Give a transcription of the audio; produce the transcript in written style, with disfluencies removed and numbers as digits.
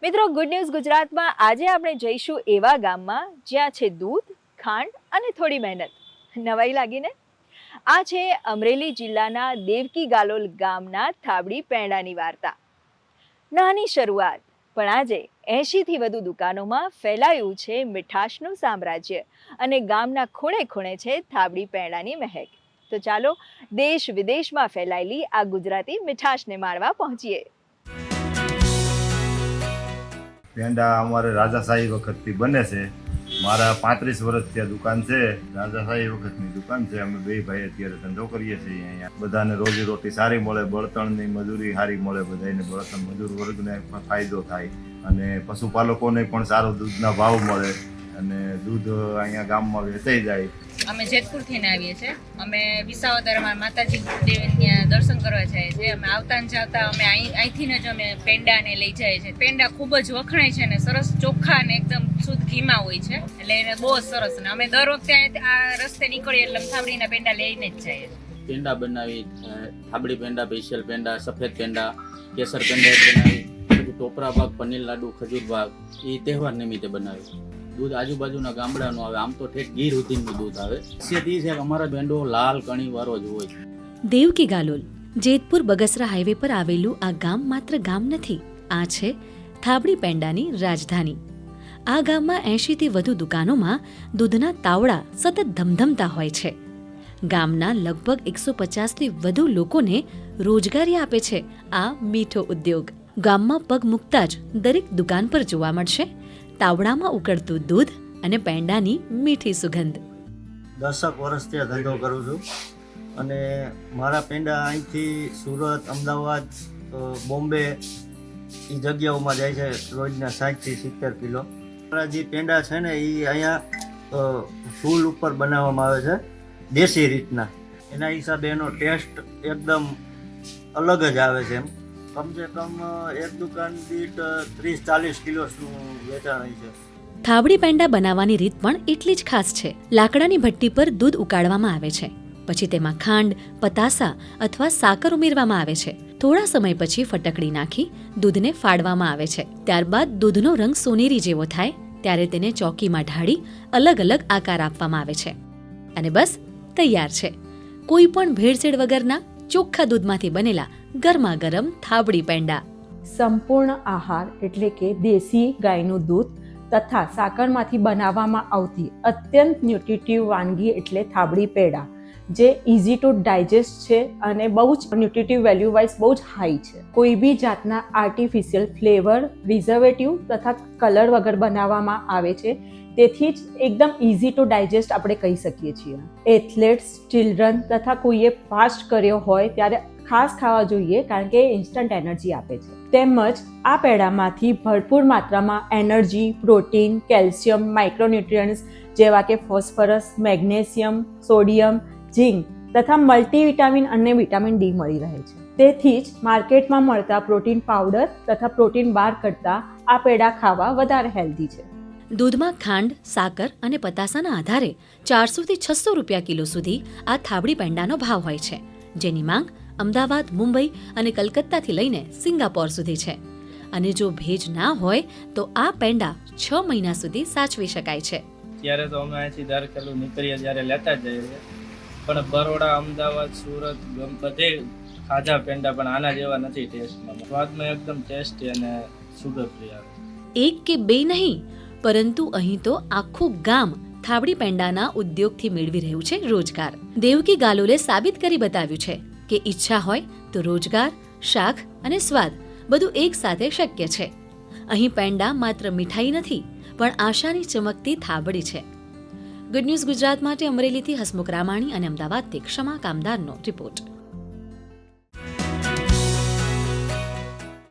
મિત્રો, good news ગુજરાતમાં આજે આપણે જઈશું એવા ગામમાં જ્યાં છે દૂધ, ખાંડ અને થોડી મહેનત. નવાઈ લાગીને? આ છે અમરેલી જિલ્લાના દેવકી ગાલોલ ગામના થાબડી પેંડાની વાર્તા. નાની શરૂઆત, પણ આજે 80થી વધુ દુકાનોમાં ફેલાયું છે મીઠાશનું સામ્રાજ્ય અને ગામના ખૂણે ખૂણે છે થાબડી પેંડાની મહેક. તો ચાલો દેશ વિદેશમાં ફેલાયેલી આ ગુજરાતી મીઠાશને માણવા પહોંચીએ. પેંડા અમારે રાજાશાહી વખતથી બને છે. મારા 35 વર્ષથી આ દુકાન છે. રાજાશાહી વખતની દુકાન છે. અમે બે ભાઈ અત્યારે ધંધો કરીએ છીએ. અહીંયા બધાને રોજી રોટી સારી મળે, બળતણની મજૂરી સારી મળે, બધાને બળતણ મજૂર વર્ગને પણ ફાયદો થાય અને પશુપાલકોને પણ સારો દૂધના ભાવ મળે અને દૂધ અહીંયા ગામમાં વેચાઈ જાય. અમે જેતપુરથી આવીએ છીએ. અમે વિસાવદરમાં માતાજી દેવીના દર્શન કરવા જઈએ છીએ. અમે આવતા ને જાતા અમે અહીંથી જ અમે પેંડાને લઈ જઈએ છીએ. પેંડા ખૂબ જ વખણાય છે ને સરસ ચોખ્ખા ને એકદમ શુદ્ધ ઘીમાં હોય છે, એટલે એને બહુ સરસ. ને અમે દર વખતે આ રસ્તે નીકળીએ એટલે થાબડીના પેંડા લઈને જ જઈએ. પેંડા બનાવી, થાબડી પેંડા, સ્પેશિયલ પેંડા, સફેદ પેંડા, કેસર પેંડા બનાવી, પછી ટોપરા પાક, પનીર લાડુ, ખજૂર પાક એ તહેવાર નિમિત્તે બનાવી. દૂધ આજુબાજુના ગામડાનું આવે, આમ તો ઠેઠ ગીર સુધીનું દૂધ આવે. ખાસિયત એ છે કે અમારા પેંડો લાલ કણી વાળો જ હોય. દેવકી ગાલોલ જેતપુર બગસરા હાઈવે પર આવેલું આ ગામ માત્ર ગામ નથી, આ છે થાબડી પેંડાની રાજધાની. આ ગામમાં 80થી વધુ દુકાનોમાં દૂધના તાવડા સતત ધમધમતા હોય છે. ગામના લગભગ 150થી વધુ લોકોને રોજગારી આપે છે આ મીઠો ઉદ્યોગ. ગામમાં પગ મૂકતા જ દરેક દુકાન પર જોવા મળશે તાવડામાં ઉકળતું દૂધ અને પેંડાની મીઠી સુગંધ. 10 વર્ષથી આ ધંધો કરું છું અને મારા પેંડા અહીંથી સુરત, અમદાવાદ, બોમ્બે એ જગ્યાઓમાં જાય છે રોજના 60થી 70 કિલો. મારા જે પેંડા છે ને એ અહીંયા ફૂલ ઉપર બનાવવામાં આવે છે દેશી રીતના. એના હિસાબે એનો ટેસ્ટ એકદમ અલગ જ આવે છે. કમસે કમ એક દુકાન દીઠ 30-40 કિલોનું વેચાણ હોય છે. થાબડી પેંડા બનાવવાની રીત પણ એટલી જ ખાસ છે. લાકડાની ભઠ્ઠી પર દૂધ ઉકાળવામાં આવે છે, પછી તેમાં ખાંડ, પતાસા અથવા સાકર ઉમેરવામાં આવે છે. થોડા સમય પછી ફટકડી નાખી દૂધને ફાડવામાં આવે છે. ત્યારબાદ દૂધનો રંગ સોનેરી જેવો થાય ત્યારે તેને ચોકીમાં ઢાળી અલગ અલગ આકાર આપવામાં આવે છે અને બસ તૈયાર છે. કોઈ પણ ભેળસેળ વગરના ચોખ્ખા દૂધમાંથી બનેલા ગરમા ગરમ થાબડી પેંડા. સંપૂર્ણ આહાર એટલે કે દેશી ગાયનું દૂધ તથા સાકરમાંથી બનાવવામાં આવતી અત્યંત ન્યુટ્રિટિવ વાનગી એટલે થાબડી પેંડા, જે ઇઝી ટુ ડાયજેસ્ટ છે અને બહુ જ ન્યુટ્રિટિવ વેલ્યુ વાઇઝ બહુ જ હાઈ છે. કોઈ બી જાતના આર્ટિફિશિયલ ફ્લેવર, પ્રિઝર્વેટિવ તથા કલર વગર બનાવવામાં આવે છે. તેથી જ એકદમ ઇઝી ટુ ડાયજેસ્ટ આપણે કહી શકીએ છીએ. એથ્લેટ્સ, ચિલ્ડ્રન તથા કોઈએ ફાસ્ટ કર્યો હોય ત્યારે ખાસ ખાવા જોઈએ, કારણ કે ઇન્સ્ટન્ટ એનર્જી આપે છે. તેમજ આ પેંડામાંથી ભરપૂર માત્રામાં એનર્જી, પ્રોટીન, કેલ્શિયમ, માઇક્રોન્યુટ્રિયન્ટ્સ જેવા કે ફોસ્ફરસ, મેગ્નેશિયમ, સોડિયમ, ઝીંક તથા મલ્ટીવિટામિન અને વિટામિન ડી મળી રહે છે. તેથી જ માર્કેટમાં મળતા પ્રોટીન પાવડર તથા પ્રોટીન બાર કરતાં આ પેંડા ખાવા વધારે હેલ્ધી છે. દૂધમાં ખાંડ, સાકર અને પતાસાના આધારે 400થી 600 રૂપિયા કિલો સુધી આ થાબડી પેંડાનો ભાવ હોય છે, જેની માંગ અમદાવાદ, મુંબઈ અને કલકત્તાથી લઈને સિંગાપોર સુધી છે. અને જો ભેજ ના હોય તો આ પેંડા 6 મહિના સુધી સાચવી શકાય છે. ત્યારે તો અમે અહીંથી 10 કિલો નીકળીએ ત્યારે લેતા જ જઈએ છીએ, પણ બરોડા, અમદાવાદ, સુરત બધે ખાધા પેંડા પણ આના જેવા નથી ટેસ્ટમાં. સ્વાદમાં એકદમ ટેસ્ટી અને સુગર ફ્રી આવે. એક કે બે નહીં, પરંતુ અહીં તો આખું ગામ થાબડી પેંડાના ઉદ્યોગથી મેળવી રહ્યું છે રોજગાર. દેવકી ગાલોલે સાબિત કરી બતાવ્યું છે કે ઈચ્છા હોય તો રોજગાર, શાખ અને સ્વાદ બધું એક સાથે શક્ય છે. અહીં પેંડા માત્ર મીઠાઈ નથી, પણ આશાની ચમકતી થાબડી છે. ગુડ ન્યૂઝ ગુજરાત માટે અમરેલીથી હસમુખ રામાણી અને અમદાવાદથી ક્ષમા કામદારનો રિપોર્ટ.